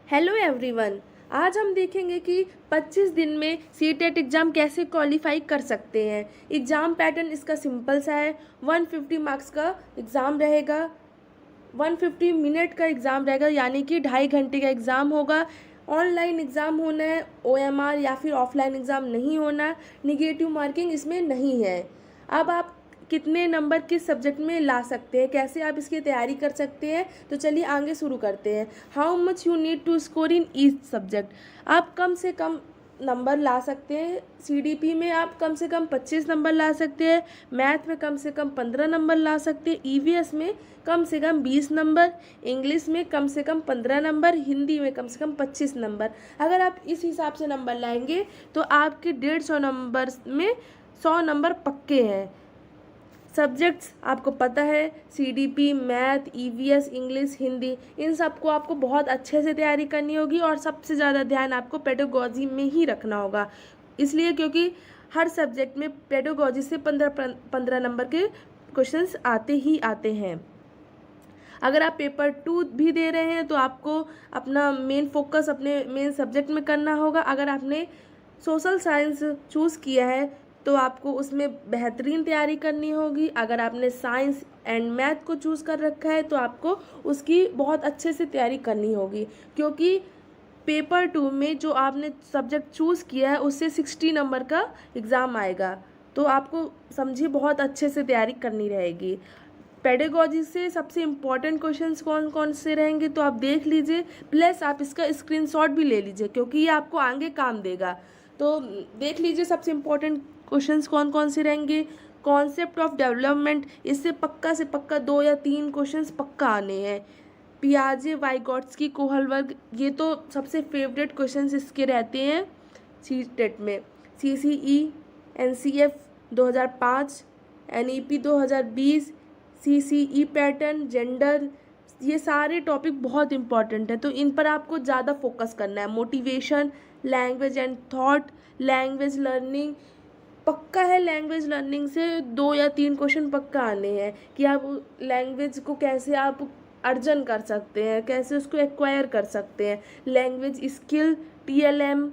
Hello everyone. आज हम देखेंगे कि 25 दिन में सीटेट एग्ज़ाम कैसे क्वालिफाई कर सकते हैं। एग्ज़ाम पैटर्न इसका सिंपल सा है। 150 मार्क्स का एग्ज़ाम रहेगा, 150 मिनट का एग्ज़ाम रहेगा, यानी कि 2.5 घंटे का एग्ज़ाम होगा। ऑनलाइन एग्ज़ाम होना है, OMR या फिर ऑफलाइन एग्ज़ाम नहीं होना। निगेटिव मार्किंग इसमें नहीं है। अब आप कितने नंबर किस सब्जेक्ट में ला सकते हैं, कैसे आप इसकी तैयारी कर सकते हैं, तो चलिए आगे शुरू करते हैं। How much you need to score in each subject. आप कम से कम नंबर ला सकते हैं। CDP में आप कम से कम 25 नंबर ला सकते हैं, मैथ में कम से कम 15 नंबर ला सकते हैं, EVS में कम से कम 20 नंबर, इंग्लिश में कम से कम 15 नंबर, हिंदी में कम से कम 25 नंबर। अगर आप इस हिसाब से नंबर लाएंगे तो आपके 150 नंबर में 100 नंबर पक्के हैं। सब्जेक्ट्स आपको पता है, CDP, math, EVS, English, Hindi, इन सबको आपको बहुत अच्छे से तैयारी करनी होगी और सबसे ज़्यादा ध्यान आपको पेडागोजी में ही रखना होगा। इसलिए क्योंकि हर सब्जेक्ट में पेडागोजी से 15 नंबर के क्वेश्चंस आते ही आते हैं। अगर आप पेपर 2 भी दे रहे हैं तो आपको अपना मेन फोकस अपने मेन सब्जेक्ट में करना होगा। अगर आपने सोशल साइंस चूज़ किया है तो आपको उसमें बेहतरीन तैयारी करनी होगी। अगर आपने साइंस एंड मैथ को चूज़ कर रखा है तो आपको उसकी बहुत अच्छे से तैयारी करनी होगी, क्योंकि पेपर 2 में जो आपने सब्जेक्ट चूज़ किया है उससे 60 नंबर का एग्ज़ाम आएगा। तो आपको समझिए बहुत अच्छे से तैयारी करनी रहेगी। पेडागोजी से सबसे इम्पॉर्टेंट क्वेश्चंस कौन कौन से रहेंगे तो आप देख लीजिए, प्लस आप इसका स्क्रीनशॉट भी ले लीजिए, क्योंकि ये आपको आगे काम देगा। तो देख लीजिए सबसे इम्पॉर्टेंट क्वेश्चंस कौन कौन से रहेंगे। कॉन्सेप्ट ऑफ डेवलपमेंट, इससे पक्का से पक्का 2 या 3 क्वेश्चंस पक्का आने हैं। पियाजे, वाइगॉट्स्की, कोहलबर्ग, ये तो सबसे फेवरेट क्वेश्चंस इसके रहते हैं सीटेट में। CCE, NCF 2005, NEP 2020, CCE pattern, gender, ये सारे टॉपिक बहुत इंपॉर्टेंट है, तो इन पर आपको ज़्यादा फोकस करना है। Motivation, language and thought, language learning, पक्का है लैंग्वेज लर्निंग से 2 या 3 क्वेश्चन पक्का आने हैं कि आप लैंग्वेज को कैसे आप अर्जन कर सकते हैं, कैसे उसको एक्वायर कर सकते हैं। लैंग्वेज स्किल, TLM,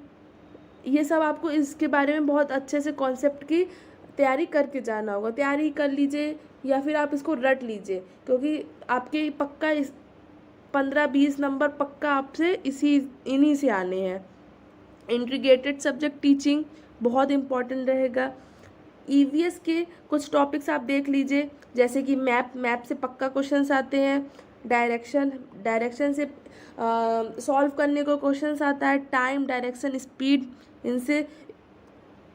ये सब आपको इसके बारे में बहुत अच्छे से कॉन्सेप्ट की तैयारी करके जाना होगा। तैयारी कर लीजिए या फिर आप इसको रट लीजिए, क्योंकि आपके पक्का इस 15-20 नंबर पक्का आपसे इन्हीं से आने हैं। इंटीग्रेटेड सब्जेक्ट टीचिंग बहुत इम्पॉर्टेंट रहेगा। EVS के कुछ टॉपिक्स आप देख लीजिए, जैसे कि मैप से पक्का क्वेश्चंस आते हैं। डायरेक्शन से सॉल्व करने को क्वेश्चंस आता है। टाइम, डायरेक्शन, स्पीड,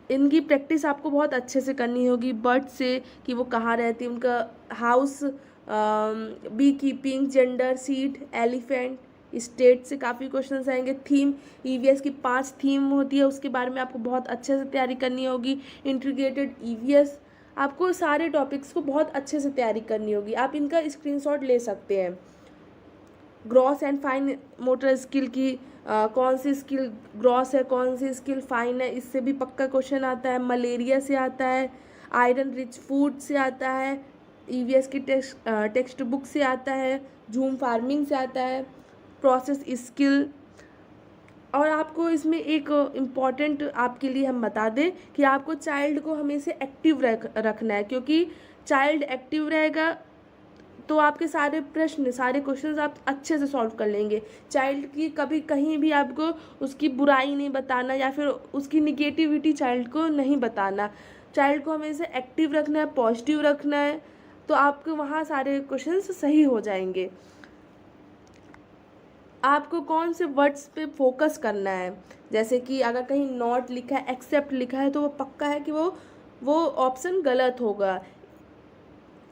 इनकी प्रैक्टिस आपको बहुत अच्छे से करनी होगी। बर्ड से कि वो कहाँ रहती है, उनका house, beekeeping, gender, seat, elephant, state से काफ़ी क्वेश्चंस आएंगे। थीम, EVS की 5 थीम होती है, उसके बारे में आपको बहुत अच्छे से तैयारी करनी होगी। इंटीग्रेटेड EVS, आपको सारे टॉपिक्स को बहुत अच्छे से तैयारी करनी होगी। आप इनका स्क्रीनशॉट ले सकते हैं। Gross and fine motor skill की कौन सी स्किल ग्रॉस है, कौन सी स्किल फाइन है, इससे भी पक्का क्वेश्चन आता है। मलेरिया से आता है। आयरन रिच फूड से आता है। EVS की टेक्स्ट बुक से आता है। जूम फार्मिंग से आता है। Process skill. और आपको इसमें एक इम्पॉर्टेंट आपके लिए हम बता दें कि आपको चाइल्ड को हमेशा एक्टिव रखना है, क्योंकि चाइल्ड एक्टिव रहेगा तो आपके सारे प्रश्न, सारे क्वेश्चंस आप अच्छे से सॉल्व कर लेंगे। चाइल्ड की कभी कहीं भी आपको उसकी बुराई नहीं बताना या फिर उसकी निगेटिविटी चाइल्ड को नहीं बताना। चाइल्ड को हमेशा एक्टिव रखना है, पॉजिटिव रखना है, तो आपके वहाँ सारे क्वेश्चंस सही हो जाएंगे। आपको कौन से वर्ड्स पे फोकस करना है, जैसे कि अगर कहीं नॉट लिखा है, एक्सेप्ट लिखा है, तो वो पक्का है कि वो ऑप्शन गलत होगा।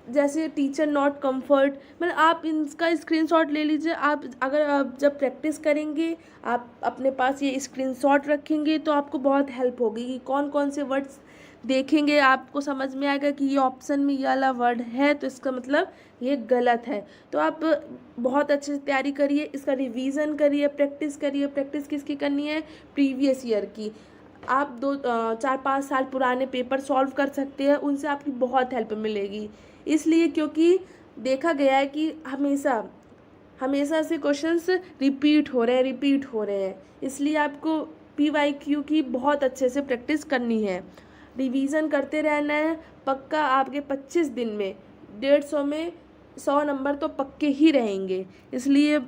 जैसे टीचर नॉट कंफर्ट, मतलब आप इनका स्क्रीनशॉट ले लीजिए। अगर आप जब प्रैक्टिस करेंगे, आप अपने पास ये स्क्रीनशॉट रखेंगे तो आपको बहुत हेल्प होगी कि कौन कौन से वर्ड्स देखेंगे, आपको समझ में आएगा कि ये ऑप्शन में ये वाला वर्ड है तो इसका मतलब ये गलत है। तो आप बहुत अच्छे से तैयारी करिए, इसका रिवीजन करिए, प्रैक्टिस करिए। प्रैक्टिस किसकी करनी है? प्रीवियस ईयर की। आप 4-5 साल पुराने पेपर सॉल्व कर सकते हैं, उनसे आपकी बहुत हेल्प मिलेगी। इसलिए क्योंकि देखा गया है कि हमेशा हमेशा से क्वेश्चंस रिपीट हो रहे हैं, इसलिए आपको PYQ की बहुत अच्छे से प्रैक्टिस करनी है, रिवीजन करते रहना है। पक्का आपके 25 दिन में 150 में 100 नंबर तो पक्के ही रहेंगे, इसलिए